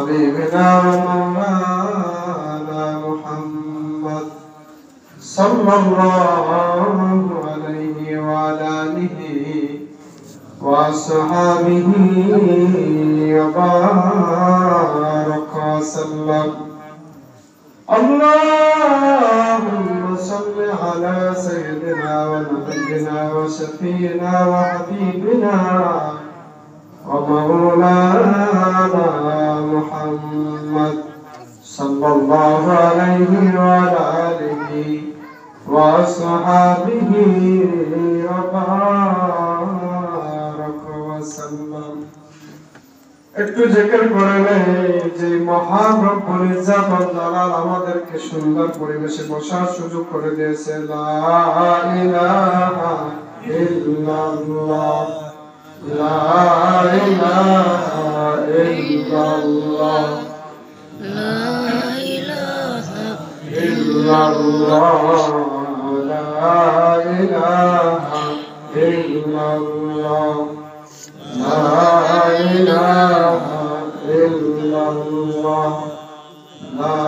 حبيبنا ومولانا محمد صلى الله عليه وعلى آله وصحبه وبارك وسلم اللهم صل على سيدنا ونبينا وشفينا وحبيبنا ومولانا محمد صلى الله عليه وعلى آله وصحبه وبارك وسلم একটু জিকির করে নেই যে মহান রব্বুল ইজ্জত ওয়াল জালাল আমাদেরকে সুন্দর পরিবেশে বসার সুযোগ করে দিয়েছে লা ইলাহা ইল্লাল্লাহ লা ইলাহা ইল্লাল্লাহ লা ইলাহা ইল্লাল্লাহ লা ইলাহা ইল্লাল্লাহ لا إله إلا الله لا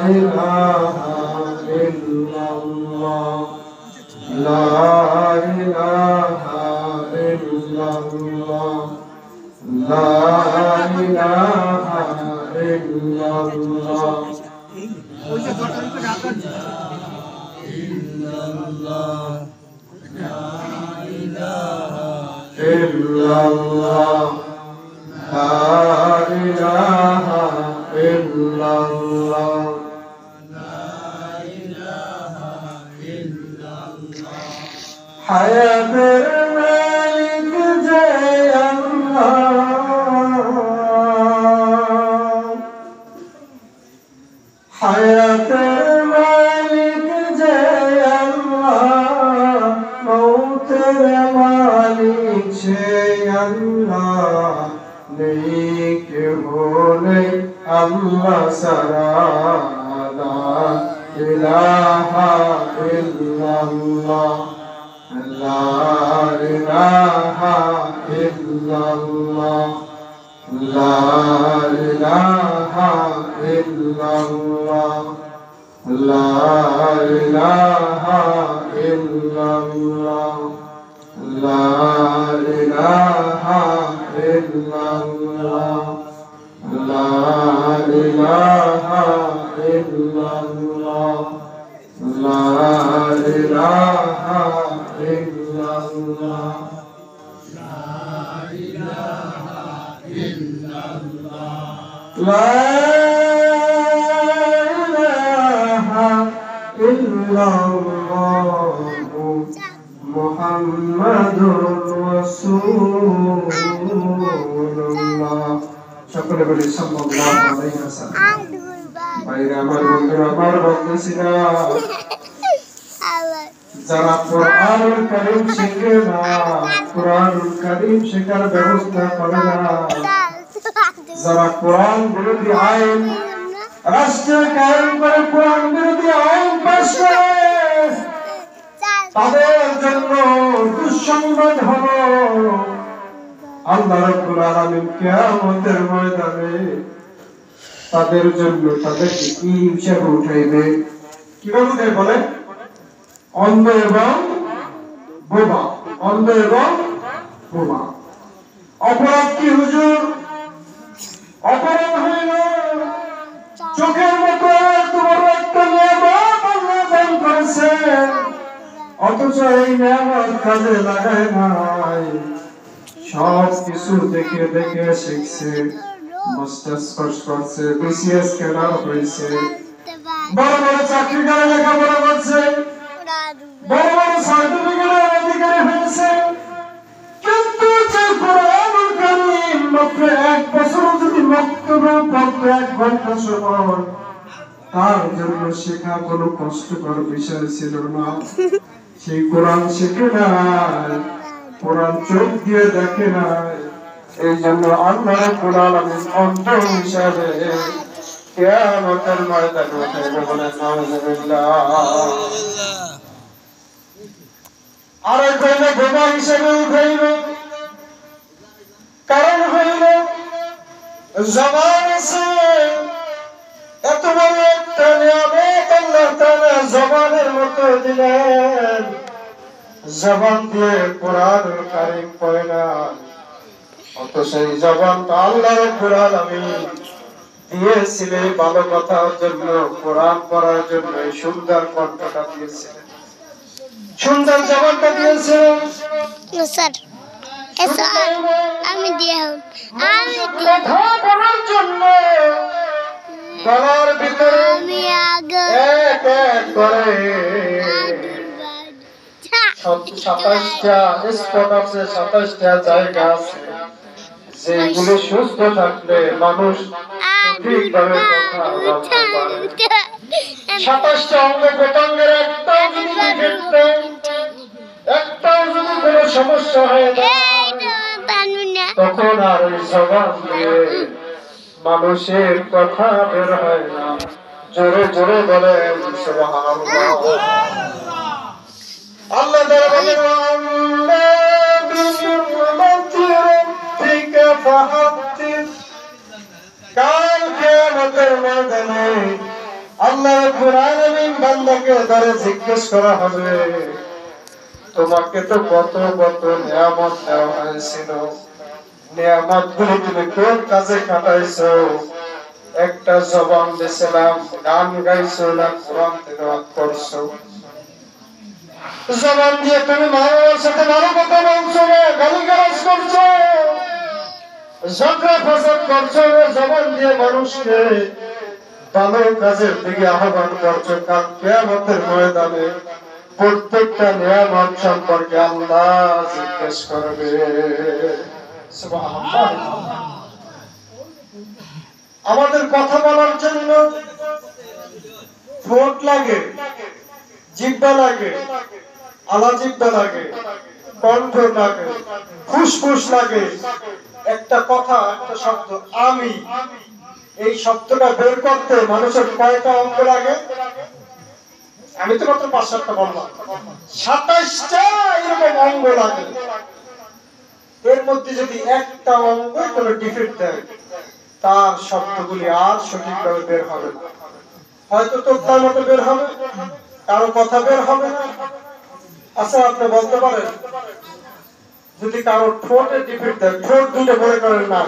إله إلا الله لا إله إلا الله لا إله إلا الله إلا الله إلا الله لا إله إلا الله لا إله إلا الله حياة الملك جاي الله حياة الملك جاي الله موت الملك جاي الله নেক হলে আল্লাহ সারা লা ইলাহা ইল্লাল্লাহ লা ইলাহা ইল্লাল্লাহ লা ইলাহা ইল্লাল্লাহ লা ইলাহা ইল্লাল্লাহ لا إله إلا الله لا إله إلا الله لا إله إلا الله لا إله إلا الله لا إله إلا الله মুহাম্মাদুর রাসূলুল্লাহ সকলে বলি সাল্লাল্লাহু আলাইহি ওয়াসাল্লাম ভাইরা আমার বন্ধুরা আমার বন্ধুরা যারা কোরআনুল কারীম শিখে না কোরআনুল কারীম শেখার ব্যবস্থা করে না যারা কোরআন বিরোধী আইন রাষ্ট্র কায়েম করে কোরআন বিরোধী আইন পাস করে তাদের জন্য দুঃসংবাদ হলো আল্লাহ রাব্বুল আলামিন কিয়ামতের ময়দানে তাদের জন্য তাদেরকে কি হিসাবে উঠাইবে কিভাবে উঠাই বলে অন্ধ এবং বোবা অন্ধ এবং বোবা অপরাধ কি হুজুর অপরাধ হইল চোখের মতো তোমার একটা নিয়ামত আল্লাহ দান করেছে অথচ এই নিয়ামত কাজে লাগায় নাই সব কিছু দেখে দেখে শিখছে মাস্টার্স কোর্স করছে বিসিএস ক্যাডার হয়েছে বড় বড় চাকরি করে লেখাপড়া করছে বড় বড় সার্টিফিকেটের অধিকারী হয়েছে কিন্তু যে কোরআনুল কারীম মাত্র 1 বছর যদি বক্তব্য পড়তো 1 ঘন্টা সময় তার জন্য শেখা কোনো কষ্টকর বিষয় ছিল না সেই কোরআন শিখে নাই কোরআন চোখ দিয়ে দেখে নাই এই জন্য আল্লাহ রাব্বুল আলামিন অন্ধ হিসাবে কিয়ামতের ময়দানে উঠাইবে বলে নাউযুবিল্লাহ আর কইলে বোমা হিসাবে উঠাইবে কারণ হইল জবান আছে, এত বড় একটা নিয়ামত আল্লাহ তাআলা জবানের মতো দিলেন। জবান দিয়ে কোরআনুল কারীম পড়ে না, অথচ এই জবানটা আল্লাহ রাব্বুল আলামিন দিয়েছিলেন ভালো কথার জন্য, কোরআন পড়ার জন্য। এই সুন্দর কণ্ঠটা দিয়েছিলেন, সুন্দর জবানটা দিয়েছিলেন। স্যার আমি দিয়ে কথা বলার জন্য গলার ভিতরে আমি আগে এক এক করে 27টা স্পট আছে, 27টা জায়গা আছে যেগুলো সুস্থ থাকলে মানুষ ঠিকভাবে কথা বলতে পারে। 27টা অঙ্গ প্রত্যঙ্গের একটাও যদি ডিফেক্ট দেয়, একটাও যদি কোনো সমস্যা হয় তখন আর ওই জবান দিয়ে মানুষের কথা বের হয় না। জোরে জোরে বলে সুবহানাল্লাহ। আল্লাহ তাআলা বলেন আম্মা বিনি'মাতি রাব্বিকা ফাহাদ্দিস। কাল কিয়ামতের ময়দানে আল্লাহ রাব্বুল আলামিন বান্দাকে ধরে জিজ্ঞেস করা হবে, তোমাকে তো কত কত নিয়ামত দেওয়া হয়েছিল, নিয়ামত গুলো তুমি কোন কাজে খাটাইছো? একটা জবান দিয়েছিলাম, গান গাইছো না কোরআন তেলাওয়াত করছো? জবান দিয়ে তুমি মানুষের সাথে ভালো কথা বলছো না গালিগালাজ করছো, ঝগড়া ফাসাদ করছো না? জবান দিয়ে মানুষকে ভালো কাজের দিকে আহ্বান করছো। কাল কিয়ামতের ময়দানে প্রত্যেকটা নিয়ামত সম্পর্কে আল্লাহ জিজ্ঞেস করবে। সুবহানাল্লাহ। আমাদের কথা বলার জন্য ঠোঁট লাগে, জিহ্বা লাগে, আলা জিহ্বা লাগে, কণ্ঠ লাগে, ফুসফুস লাগে। একটা কথা, একটা শব্দ আমি, এই শব্দটা বের করতে মানুষের কয়টা অঙ্গ লাগে? আমি তো মাত্র 5-7টা বললাম, 27টা এরকম অঙ্গ লাগে। এর মধ্যে যদি একটা অঙ্গ কোনো ডিফেক্ট দেয়, তার শব্দগুলি আর সঠিকভাবে বের হবে না। হয়তো তোর মতো বের হবে, কারো কথা বের হবে না। আচ্ছা, আপনি বলতে পারেন যদি কারো ঠোঁটে ডিফেক্ট দেয়, ঠোঁট দুটো মনে করেন না,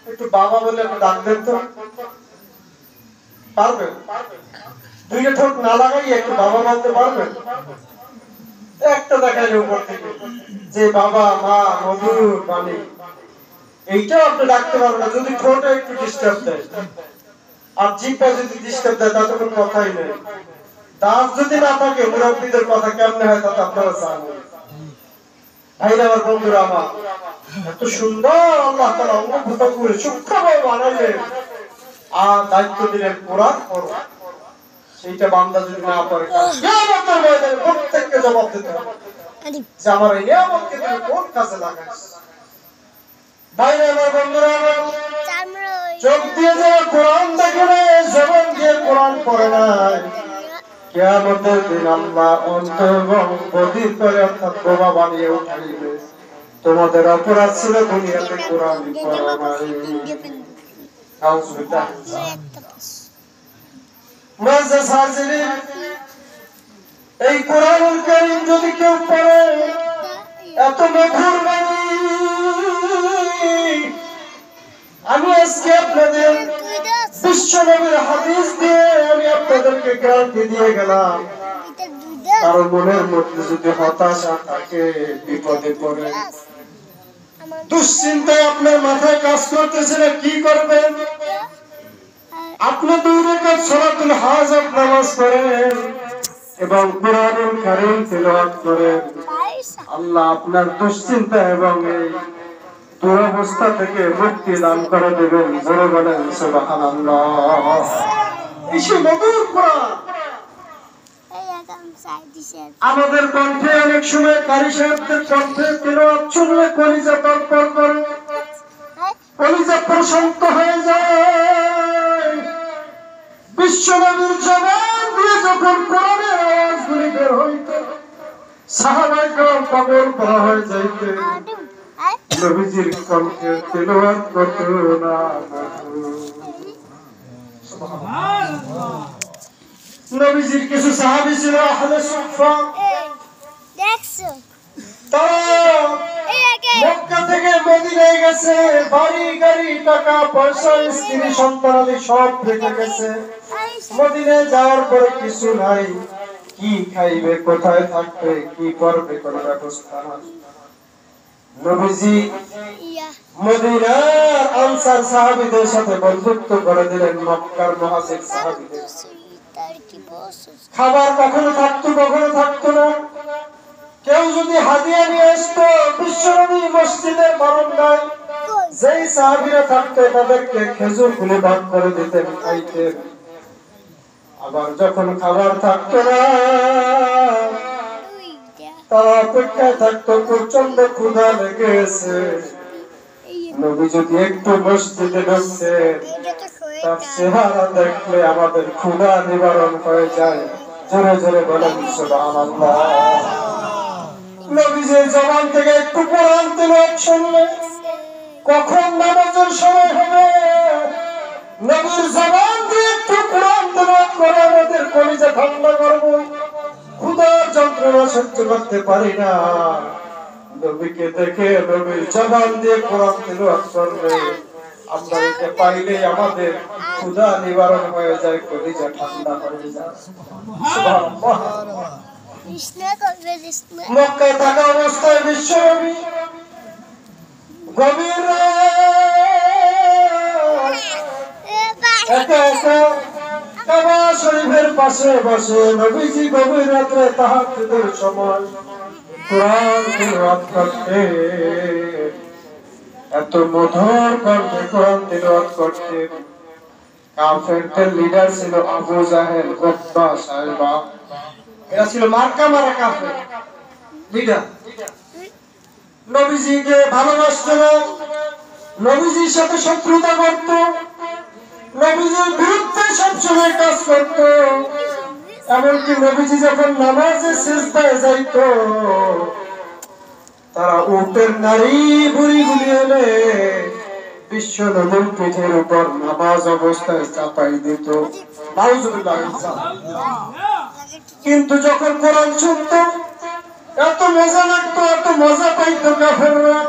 একটু বাবা বলে আপনি ডাক দেন তো, পারবেন? দুইটা ঠোঁট না লাগাই একটু বাবা বলতে পারবেন? একটা দেখাইলে উপর থেকে যে বাবা মা মধুর বাণী, এইটাও আপনি ডাকতে পারবেন না যদি ঠোঁটে একটু ডিস্টার্ব দেয়। আর জিহ্বা যদি ডিস্টার্ব দেয় তাতে কোনো কথাই নেই। দাঁত যদি না থাকে মুরব্বীদের কথা কেমনে হয় তা আপনারা জানেন। ভাইরা আমার, বন্ধুরা আমার, এত সুন্দর আল্লাহ তাআলা অঙ্গ প্রত্যঙ্গ সূক্ষ্মভাবে বানাইলেন আর দায়িত্ব দিলেন কোরআন পড়ো। সেইটা বান্দা যদি না পড়ে কিয়ামতের ময়দানে প্রত্যেককে জবাব দিতে হবে যে আমার এই নিয়ামতকে তুমি কোন কাজে লাগাইছ। ভাইরা আমার, বন্ধুরা আমার, চোখ দিয়ে যারা কোরআন দেখে না, জবান দিয়ে কোরআন পড়ে নাই, কিয়ামতের দিন আল্লাহ অন্ধ এবং বধির করে অর্থাৎ বোবা বানিয়ে উঠাইবে। তোমাদের অপরাধ ছিল দুনিয়াতে কোরআন পড়া নাই। আউযুবিল্লাহ। মুআজ্জাজ হাজিরিন, এই কোরআনুল কারীম যদি কেউ পড়ে, এত মধুর বাণী, আমি আজকে আপনাদের বিশ্ব নবীর হাদিস দিয়ে আমি আপনাদেরকে গ্যারান্টি দিয়ে গেলাম, কারো মনের মধ্যে যদি হতাশা থাকে, বিপদে পড়ে, দুশ্চিন্তায় আপনার মাথায় কাজ করতেছে না, কি করবেন? আপনি 2 রাকাত সালাতুল হাজাত নামাজ পড়েন এবং কোরআনুল কারীম তিলাওয়াত করেন। আল্লাহ আপনার দুশ্চিন্তা এবং এই দুরবস্থা থেকে মুক্তি দান করে দেবেন। জোরে বলেন সুবহানাল্লাহ। এই সেই মধুর কোরআন আমাদের কণ্ঠে অনেক সময় কারি সাহেবদের কণ্ঠে তিলাওয়াত শুনলে কলিজা তরতর করে, কলিজা প্রশান্ত হয়ে যায়। বিশ্ব নবীর জবান দিয়ে যখন কোরআনের আওয়াজগুলি বের হইত, সাহাবায়ে কেরাম পাগল করা হয়ে যাইতেন। নবীজির কণ্ঠে তেলাওয়াত করত না নবীজির কিছু সাহাবী ছিল আহলে সুফা দেখছো তারা মক্কা থেকে মদিনায় গেছে বাড়ি গাড়ি টাকা পয়সা স্ত্রী সন্তানাদি সব রেখে গেছে মদিনায় যাওয়ার পরে কিছু নাই কি খাইবে কোথায় থাকবে কি করবে কোনো ব্যবস্থা নাই নবীজি ইয়া মদিনার আনসার সাহাবীদের সাথে বন্ধুত্ব করে দিলেন মক্কার মুহাজির সাহাবীদের তার কি বসস খাবার কখনো থাকতো না কেউ যদি হাদিয়া নিয়ে আসতো বিশ্বনবী মসজিদের বারান্দায় যেই সাহাবীরা থাকতো তাদেরকে খেজুর গুলি ভাগ করে দিতেন খাইতেন আবার যখন খাবার থাকতো না তারা অপেক্ষায় থাকতো প্রচন্ড ক্ষুধা লেগেছে নবী যদি একটু মসজিদে ঢুকছে তার চেহারা দেখলে আমাদের ক্ষুধা নিবারণ হয়ে যায় জোরে জোরে বলেন সুবহানাল্লাহ নবীজির জবান থেকে একটু কোরআন তেলাওয়াত শুনলে কখন নামাজের সময় হবে নবীর জবান দিয়ে একটু কোরআন তেলাওয়াত করে আমাদের কলিজা ঠান্ডা করবো ক্ষুধার যন্ত্রণা সহ্য করতে পারি না নবীকে দেখে নবীর জবান দিয়ে কোরআন তেলাওয়াত করলে আমরা এটা পাইলে আমাদের ক্ষুধা নিবারণ হয়ে যায় কলিজা ঠান্ডা হয়ে যায় সুবহানাল্লাহ কৃষ্ণা করবে কৃষ্ণ মক্কায় থাকা অবস্থায় বিশ্বনবী গভীর একা একা কাবা শরীফের পাশে বসে নবীজি গভীর রাত্রে তাহাজ্জুদের সময় কোরআন তিলাওয়াত করতে এত মধুর কণ্ঠে কোরআন তিলাওয়াত করতে কাফেরদের লিডার ছিল আবু জাহেল উতবা সাইবা এরা ছিল মার্কা মারা কাফের লিডার নবীজিকে ভালোবাসতো না নবীজির সাথে শত্রুতা করত নবীজির বিরুদ্ধে সবসময় কাজ করত এমনকি নবীজি যখন নামাজে সিজদায় যাইত তারা উটের নারী বুড়ি গুলি এনে বিশ্ব নবীর পিঠের উপর নামাজ অবস্থায় চাপাই দিত নাউজুবিল্লাহ কিন্তু যখন কোরআন শুনত এত মজা লাগতো এত মজা পাইতো কাফেররা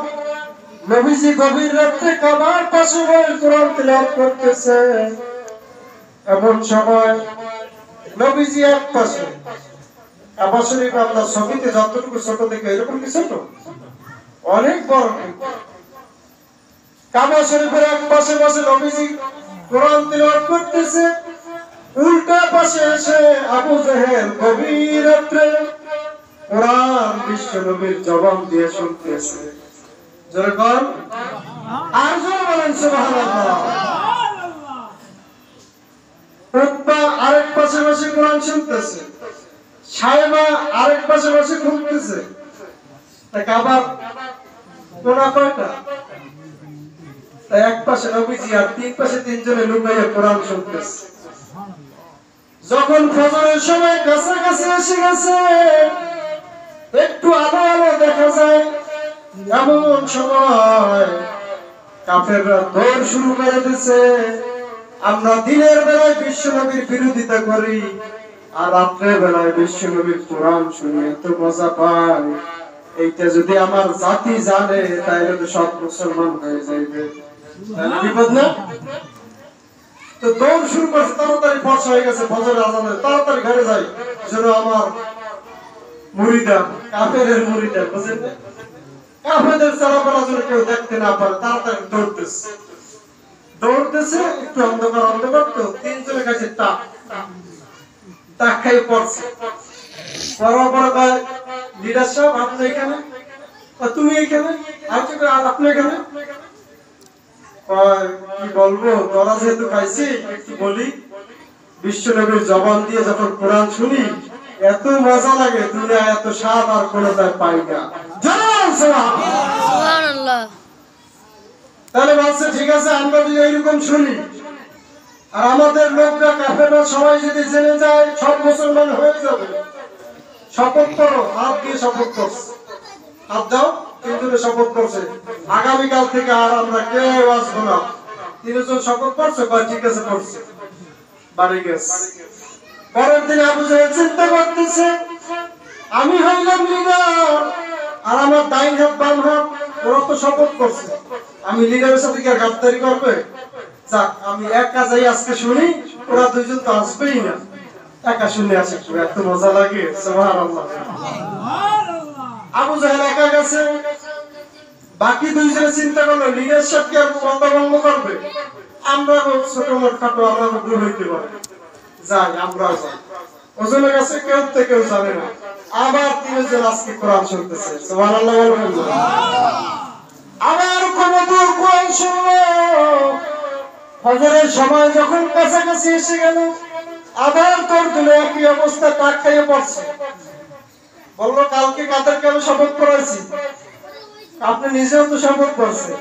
নবীজি গভীর রাতে কাবার পাশে বসে কোরআন তেলাওয়াত করতেছে এমন সময় নবীজি এক পাশে কাবা শরীফ আমরা ছবিতে যতটুকু ছোট দেখে এরকম কি ছোট অনেক বড় কাবা শরীফের এক পাশে বসে নবীজি কোরআন তেলাওয়াত করতেছে উল্টা পাশে এসে আবু জাহেল গভীর রাতে কোরআন বিশ্ব নবীর জবান দিয়ে শুনতেছে জোরে বল আর জোরে বলেন সুবহানাল্লাহ উতবা আরেক পাশে বসে কোরআন শুনতেছে সাইবা আরেক পাশে বসে শুনতেছে তা কাবার কোনা কয়টা তাই এক পাশে নবীজি আর তিন পাশে তিনজনে লুকাইয়া কোরআন শুনতেছে যখন ফজরের সময় কাছাকাছি এসে গেছে একটু আলো আলো দেখা যায় এমন সময় কাফেররা দৌড় শুরু করে দিয়েছে আমরা দিনের বেলায় বিশ্বনবীর বিরোধিতা করি আর রাত্রের বেলায় বিশ্বনবীর কোরআন শুনি এত মজা পাই এইটা যদি আমার জাতি জানে তাহলে তো সব মুসলমান হয়ে যাইবে বিপদ না তো দৌড় শুরু করছে তাড়াতাড়ি ফর্সা হয়ে গেছে ফজরের আজানে তাড়াতাড়ি ঘরে যাই যেন আমার মুরিদা কাফেরের মুরিদা বুঝেন না কাফেরদের চলাফেরা যেন কেউ দেখতে না পারে তাড়াতাড়ি দৌড়তেছে একটু অন্ধকার তো তিনজনের কাছে তাক খাই পড়ছে পড়ার পরে লিডার সাহেব আপনি এখানে তুমি এখানে আর আপনি এখানে কি বলবো তোরা যেহেতু খাইছি একটু বলি বিশ্বনবীর জবান দিয়ে যখন কোরআন শুনি এত মজা লাগে দুনিয়া এত স্বাদ আর কোনোটাই পাই না সুবহানাল্লাহ তাহলে বলছে ঠিক আছে আমরা যদি এইরকম শুনি আর আমাদের লোকরা কাফেররা সবাই যদি জেনে যায় সব মুসলমান হয়ে যাবে শপথ করো হাত দিয়ে শপথ করো হাত দাও তিনজনে শপথ করছে আগামীকাল থেকে আর আমরা কেউ আসবো না। তিনজন শপথ করছে, ঠিক আছে করছে, বাড়ি গেছে। পরের দিন আবু জাহেল চিন্তা করতেছে, আমি হইলাম লিডার আর আমার ডাইন হাত বাম হাত ওরা তো শপথ করছে, আমি লিডারের সাথে কি আর গাদ্দারি করবে? যাক আমি একা যাই আজকে শুনি, ওরা দুইজন তো আসবেই না, একা শুনে আসে, এত মজা লাগে। সুবহানাল্লাহ। আবু জাহেল একা গেছে, বাকি দুইজনে চিন্তা করলো লিডারশিপ কি আর বন্ধ করবে, আমরা ছোট মোট খাটো আমরা গ্রুপ হইতে পারি, যাই আমরা যাই। ওজনের কাছে কেউ থেকে কেউ যাবে না। আবার তিনজন আজকে কোরআন শুনতেছে, সুবহানাল্লাহ বলবেন না? আবার কবুতর কোরআন শুনলো। ফজরের সময় যখন কাছাকাছি এসে গেল, আবার তোর দিলে একই অবস্থা, টাক খাইয়ে পড়ছে। বললো কালকে কাদেরকে আমি শপথ করেছি, আপনি নিজেও তো শপথ করছেন,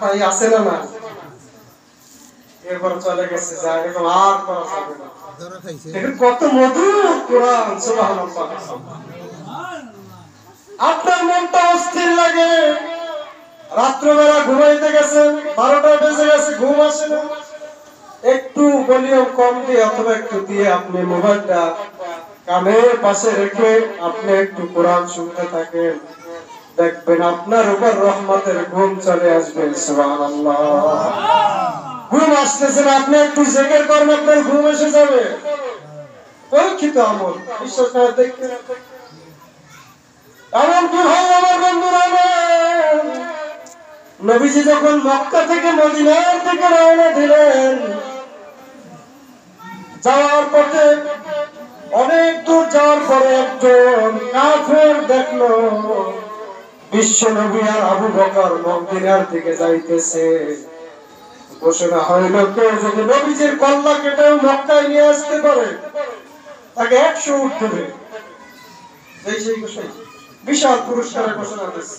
তাই আছে না না? এরপর চলে গেছে, যা এরকম আর করা যাবে না। দেখেন কত মধুর কোরআন, সুবহানাল্লাহ। আপনার মনটা অস্থির লাগে, রাত্রবেলা ঘুমাইতে গেছেন, 12টা বেজে গেছে, ঘুম আসে না, একটু ভলিউম কম দিয়ে অথবা একটু দিয়ে আপনি মোবাইলটা কানের পাশে রেখে আপনি একটু কোরআন শুনতে থাকেন, দেখবেন আপনার উপর রহমতের ঘুম চলে আসবে। সুবহানাল্লাহ। ঘুম আসতেছে না, আপনি একটু জিকির করেন, আপনার ঘুম এসে যাবে। পরীক্ষিত আমল, বিশ্বাস করে দেখতে। এমন কি ভাই আমার বন্ধুরা, নবীজি যখন মক্কা থেকে মদিনার থেকে রওনা দিলেন, যাওয়ার পথে অনেক দূর যাওয়ার পরে একজন কাফের দেখলো বিশ্ব নবী আর আবু বকর মদিনার দিকে যাইতেছে। ঘোষণা হইল কেউ যদি নবীজির কল্লা কেটে মক্কায় নিয়ে আসতে পারে তাকে 100 উট দেবে। বিশাল পুরস্কারের ঘোষণা দিচ্ছে।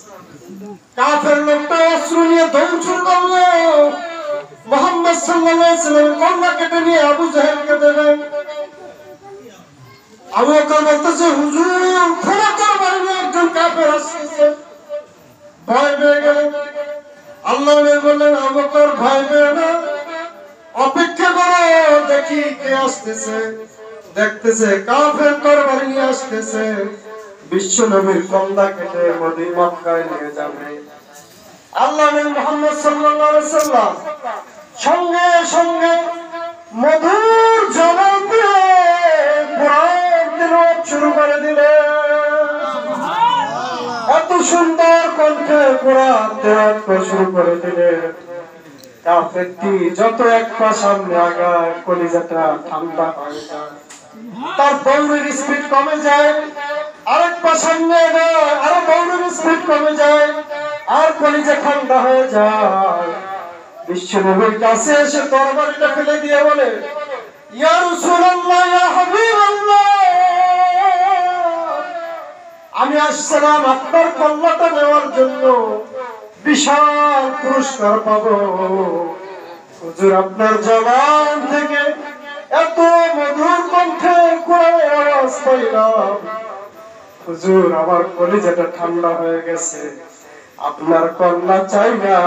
কাফের লোকটা অস্ত্র নিয়ে দৌড় শুরু করলো, মুহাম্মদ সাল্লাল্লাহু আলাইহি ওয়াসাল্লাম কল্লা কেটে নিয়ে আবু জাহেলকে দেবেন। আবু বকর বলতেছে, হুজুর খোলা করবার একজন কাফের আসছে, ভয় পেয়ে গেলেন। আল্লাহ বললেন, আবু বকর ভয় পেয়ে না, অপেক্ষা করো, দেখি কে আসতেছে। দেখতেছে কাফের তরবারি নিয়ে আসতেছে, বিশ্ব নবীর কল্লা কেটে মক্কায় নিয়ে যাবে। আল্লাহ নবী মুহাম্মদ সাল্লাল্লাহু আলাইহি ওয়াসাল্লাম সঙ্গে সঙ্গে মধুর জবান দিয়ে কোরআন তেলাওয়াত শুরু করে দিলেন। এত সুন্দর কণ্ঠে কোরআন তেলাওয়াত শুরু করে দিলেন, কাফেরটি যত এক পা সামনে আগায় কলিজাটা ঠান্ডা হয়ে যায়, তার দৌড়ের স্পিড কমে যায়। আরেক পা সামনে আগায়, আরো দৌড়ের স্পিড কমে যায়, আর কলিজা ঠান্ডা হয়ে যায়। বিশ্ব নবীর কাছে এসে তরবারিটা ফেলে দিয়ে বলে, ইয়া রাসূলুল্লাহ, ইয়া হাবিবাল্লাহ, আমি আসসালাম আপনার কল্লাটা নেওয়ার জন্য, বিশাল পুরস্কার পাবো। হুজুর আপনার জবান থেকে এত মধুর কণ্ঠে কোরআনের আওয়াজ পাইলাম, হুজুর আমার কলিজাটা ঠান্ডা হয়ে গেছে, আপনার কল্লা চাই না,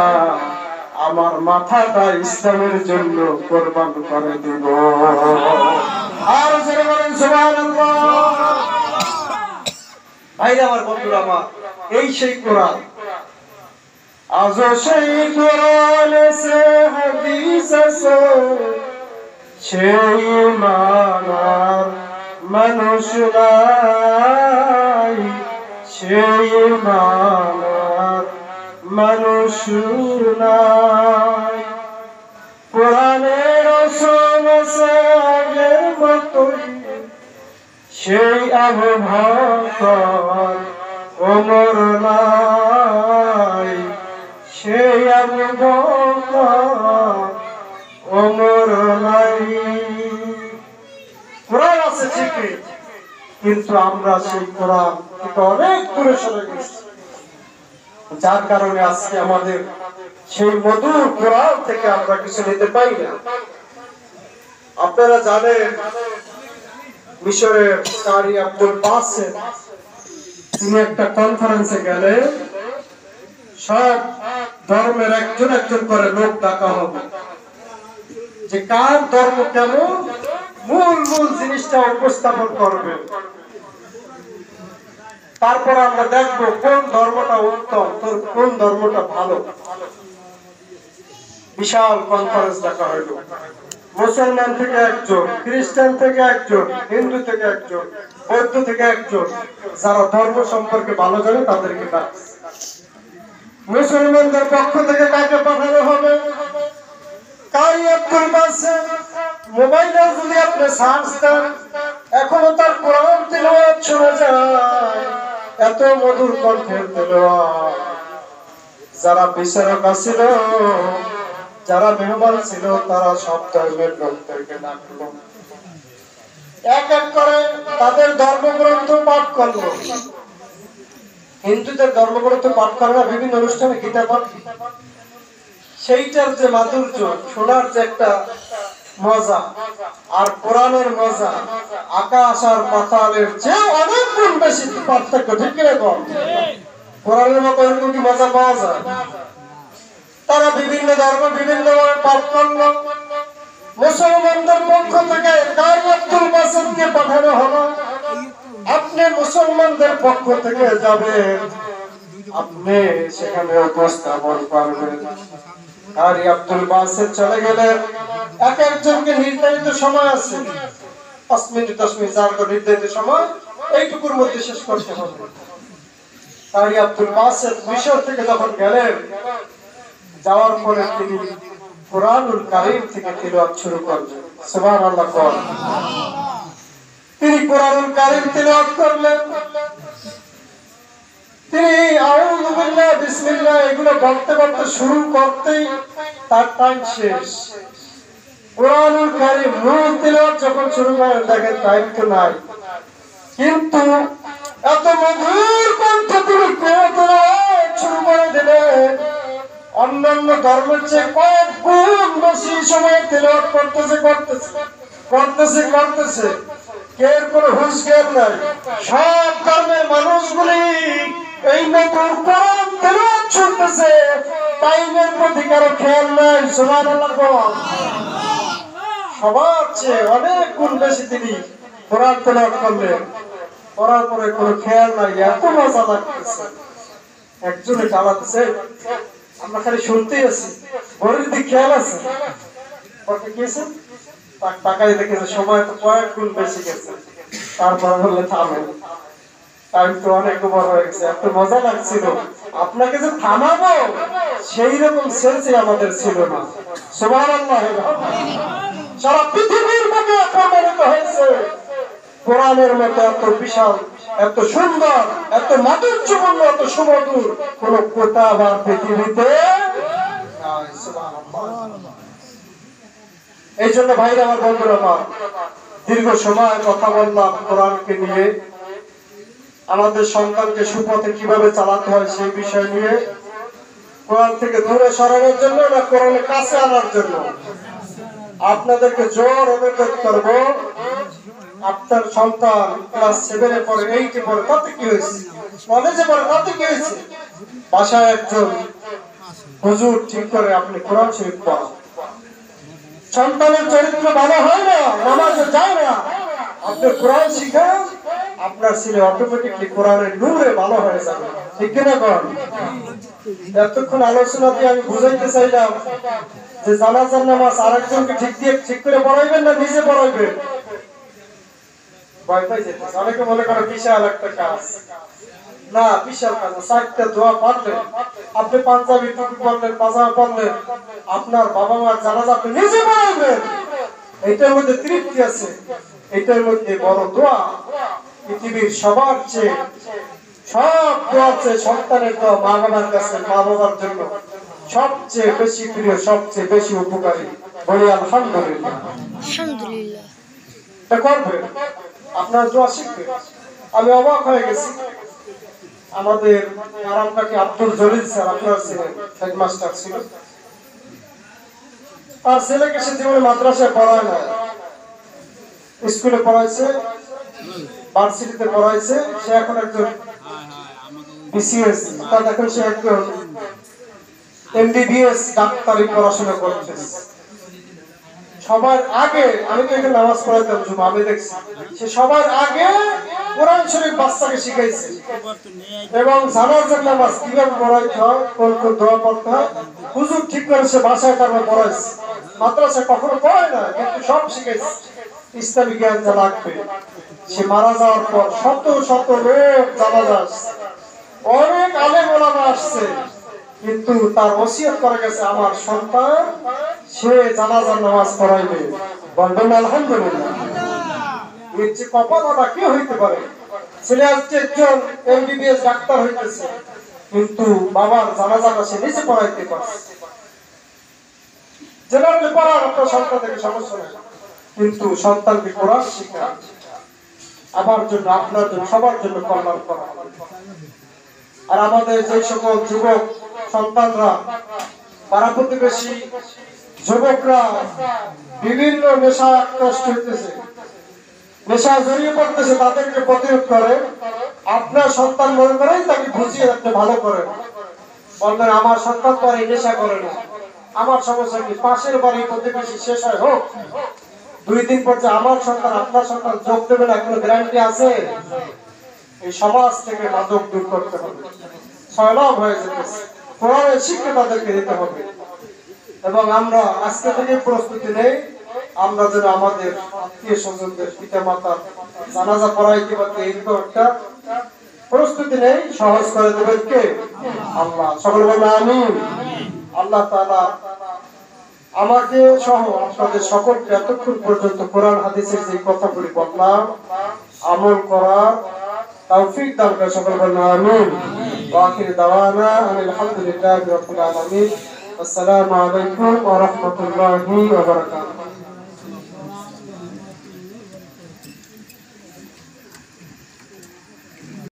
আমার মাথাটা ইসলামের জন্য কোরবান করে দিব। আর জোরে বলেন সুবহানাল্লাহ। ভাই আমার বন্ধুরা আমার, এই সেই কোরআন, আজ সেই কোরআন সে হাদিস সে সেই মানার মানুষ নাই, সেই মানার মানুষ নাই। কোরআনের আগের মতোই সেই আবু বকর ওমর নাই, সেই আবু বকর ওমর নাই। কোরআন আছে ঠিকই, কিন্তু আমরা সেই কোরআন থেকে অনেক দূরে সরে গেছি, যার কারণে আজকে আমাদের সেই মধুর কোরআন থেকে আমরা কিছু নিতে পারি না। আপনারা জানেন মিশরের কারি আব্দুল বাসেত তিনি একটা কনফারেন্সে গেলে সব ধর্মের একজন একজন করে লোক ডাকা হবে, যে কার ধর্ম কেমন মূল মূল জিনিসটা উপস্থাপন করবে। তারপর আমরা দেখবো কোন ধর্মটা উত্তম, কোন ধর্মটা ভালো। বিশাল কনফারেন্স ডাকা হইল। মুসলমান থেকে একজন, খ্রিস্টান থেকে একজন, হিন্দু থেকে একজন, বৌদ্ধ থেকে একজন, যারা ধর্ম সম্পর্কে ভালো জানে তাদেরকে ডাকছে। মুসলমানদের পক্ষ থেকে কাকে পাঠানো হবে? কারি আব্দুল বাসেত। মোবাইলে যদি আপনি সার্চ দেন এখনো তার কোরআন তিলাওয়াত শোনা যায়, এত মধুর কণ্ঠের তিলাওয়াত। যারা বিচারক ছিল, যারা মেহমান ছিল, তারা সব ধর্মের লোকদেরকে ডাকলো, এক এক করে তাদের ধর্মগ্রন্থ পাঠ করলো। হিন্দুদের ধর্মগ্রন্থ পাঠ করে না বিভিন্ন অনুষ্ঠানে গীতা পাঠ, সেইটার যে মাধুর্য, শোনার যে একটা মজা, আর কোরআনের মজা আকাশ আর পাতালের চেয়ে অনেক গুণ বেশি পার্থক্য। ঠিক কিরকম? কোরআনের মতো এরকম কি মজা পাওয়া যায়? তারা বিভিন্ন ধর্ম বিভিন্ন পাঠ করলো। মুসলমানদের পক্ষ থেকে কারি আব্দুল বাসেতকে পাঠানো হলো। আপনি মুসলমানদের পক্ষ থেকে যাবেন, আপনি সেখানে উপস্থাপন করবেন। কারি আব্দুল বাসেত চলে গেলেন। এক একজনকে নির্ধারিত সময় আছে, 5 মিনিট 10 মিনিট, যার নির্ধারিত সময় এইটুকুর মধ্যে শেষ করতে হবে। কারি আব্দুল বাসেত মিশর থেকে যখন গেলেন, যাওয়ার পরে তিনি কোরআনুল কারীম থেকে তিলাওয়াত শুরু করলেন। সুবহানাল্লাহ। তিনি কোরআনুল কারীম তিলাওয়াত করলেন। তিনি আউযু বিল্লাহ বিসমিল্লাহ এগুলো বলতে বলতে শুরু করতেই তার টাইম শেষ। কোরআনুল কারীম মূল তিলাওয়াত যখন শুরু করেন দেখেন টাইম তো নাই, কিন্তু এত মধুর কণ্ঠে তিনি তিলাওয়াত শুরু করে দিলেন। অন্যান্য ধর্মের চেয়ে কয়েক গুণ বেশি সময় তিলাওয়াত করতেছে। এর কোনো হুঁশ জ্ঞান নাই। সব ধর্মের মানুষগুলি এই নতুন কোরআন তিলাওয়াত শুনতেছে, টাইমের প্রতি কারো খেয়াল নাই। সুবহানাল্লাহ। সবার চেয়ে অনেক গুণ বেশি তিনি কোরআন তিলাওয়াত করলেন। করার পরে কোনো খেয়াল নাই, এত মজা লাগতেছে। একজনে চালাতেছে, আমরা খালি শুনতেই আছি, ঘরের দিকে খেয়াল আছে। টাকায় দেখেছে সময় তো কয়েক গুণ বেশি গেছে। তারপর বললে থামেন, টাইম তো অনেক ওভার হয়ে গেছে। এত মজা লাগছিল, আপনাকে যে থামাবো সেই রকম সেন্সই আমাদের ছিল না। সুবহানাল্লাহ। সারা পৃথিবীর মধ্যে প্রমাণিত হয়েছে কোরআনের মতো এত বিশাল, এত সুন্দর, এত মাধুর্যপূর্ণ, এত সুমধুর কোন কথা বা পৃথিবীতে নাই। সুবহানাল্লাহ। এই জন্য ভাইরা আমার, বন্ধুরা আমার, দীর্ঘ সময় কথা বললাম কোরআনকে নিয়ে, আমাদের সন্তানকে সুপথে কিভাবে চালাতে হয় সেই বিষয় নিয়ে। কোরআন থেকে দূরে সরানোর জন্য না কোরআনের কাছে আনার জন্য? আপনাদেরকে জোর অনুরোধ করব, আপনার সন্তান ক্লাস 7-এ পড়ে, 8-এ পড়ে, তাতে কি হয়েছে? কলেজে পড়ে, তাতে কি হয়েছে? বাসায় একজন হুজুর ঠিক করে আপনি কোরআন শরীফ পড়ান। সন্তানের চরিত্র ভালো হয় না, নামাজে যায় না, আপনি কোরআন শিখান, আপনার ছেলে অটোমেটিকলি কোরআনের নূরে ভালো হয়ে যাবে। ঠিক কিনা বলেন? এতক্ষণ আলোচনা দিয়ে আমি বুঝাইতে চাইলাম যে জানাজার নামাজ আরেকজনকে ঠিক করে পড়াইবেন না নিজে পড়াইবেন? ভয় পাই যেতেছে। অনেকে মনে করে বিশাল একটা কাজ। না, বিশাল কাজ। 4টা দোয়া পড়লেন, আপনি পাঞ্জাবি টুপি পড়লেন, পাজামা পড়লেন, আপনার বাবা মার জানাজা আপনি নিজে পড়াইবেন। এটার মধ্যে তৃপ্তি আছে, এটার মধ্যে বড় দোয়া। পৃথিবীর সবার চেয়ে, সব দোয়ার চেয়ে সন্তানের দোয়া মা বাবার কাছে, মা বাবার জন্য সবচেয়ে বেশি প্রিয়, সবচেয়ে বেশি উপকারী। বলি আলহামদুলিল্লাহ। আলহামদুলিল্লাহ। এটা করবেন, আপনার দোয়া শিখবেন। আমি অবাক হয়ে গেছি, আমাদের আরামবাগে আব্দুল জলিল স্যার, আপনার ছিলেন, হেডমাস্টার ছিল। আর ছেলেকে সে জীবনে মাদ্রাসায় পড়ায় না, স্কুলে পড়াইছে, ভার্সিটিতে পড়াইছে। সে এখন একজন বিসিএস, তা দেখেন সে একজন এমবিবিএস ডাক্তারি পড়াশোনা করতেছে। সবার আগে আমি তো এখানে নামাজ পড়াইতাম, আমি দেখছি সে সবার আগে কোরআন শরীফ বাচ্চাকে শিখাইছে এবং জানাজার নামাজ কিভাবে পড়াইতে হয়, কোন কোন দোয়া পড়তে হয় হুজুর ঠিক করে সে বাসায় তারপর পড়াইছে। মাদ্রাসা কখনো পড়ায় না, কিন্তু সব শিখাইছে ইসলামী জ্ঞান যা লাগবে। সে মারা যাওয়ার পর শত শত লোক জানাজা আসছে, অনেক আলেম ওলামা আসছে, কিন্তু তার ওসিয়ত করা গেছে আমার সন্তান সে জানাজার নামাজ পড়াইবে। বলবেন আলহামদুলিল্লাহ। এর যে কপালটা কি হইতে পারে, ছেলে আজকে একজন এমবিবিএস ডাক্তার হইতেছে, কিন্তু বাবার জানাজাটা সে নিজে পড়াইতে পারছে। জেনারেল পড়ার আপনার সন্তান থেকে সমস্যা নেই, কিন্তু সন্তানকে কোরআন শিক্ষা আমার জন্য, আপনার জন্য, সবার জন্য কল্যাণ করা। আর আমাদের যে সকল যুবক সন্তানরা, পাড়া প্রতিবেশী যুবকরা বিভিন্ন নেশা আকৃষ্ট হইতেছে, নেশা জড়িয়ে পড়তেছে, তাদেরকে প্রতিরোধ করে আপনার সন্তান মনে করেই তাকে বুঝিয়ে রাখতে ভালো করেন। বলবেন আমার সন্তান তো আর এই নেশা করে না, আমার সমস্যা কি, পাশের বাড়ি প্রতিবেশী শেষ হয় হোক, 2 দিন পর যে আমার সন্তান আপনার সন্তান যোগ দেবে না কোনো গ্যারান্টি আছে? এই সমাজ থেকে মাদক দূর করতে হবে, সয়লাভ হয়ে যেতেছে, কোরআনের শিক্ষা তাদেরকে দিতে হবে। এবং আমরা আজকে থেকে প্রস্তুতি নেই, আমরা যেন আমাদের আত্মীয় স্বজনদের পিতা মাতার জানাজা পড়াইতে পারতে এরকম একটা প্রস্তুতি নেই, সহজ করে দেবেন কে? আল্লাহ। সকলে বলবেন আমিন। আল্লাহ তাআলা আমাকে সহ আপনাদের সকলকে এতক্ষণ পর্যন্ত কোরআন হাদিসের যে কথাগুলি বললাম আমল করার তৌফিক দান করে। সকলে বলবেন আমিন। ওয়া আখির দাওয়ানা আলহামদুলিল্লাহি রাব্বিল আলামিন। আসসালামু আলাইকুম ওয়া রাহমাতুল্লাহি ওয়া বারাকাতুহু।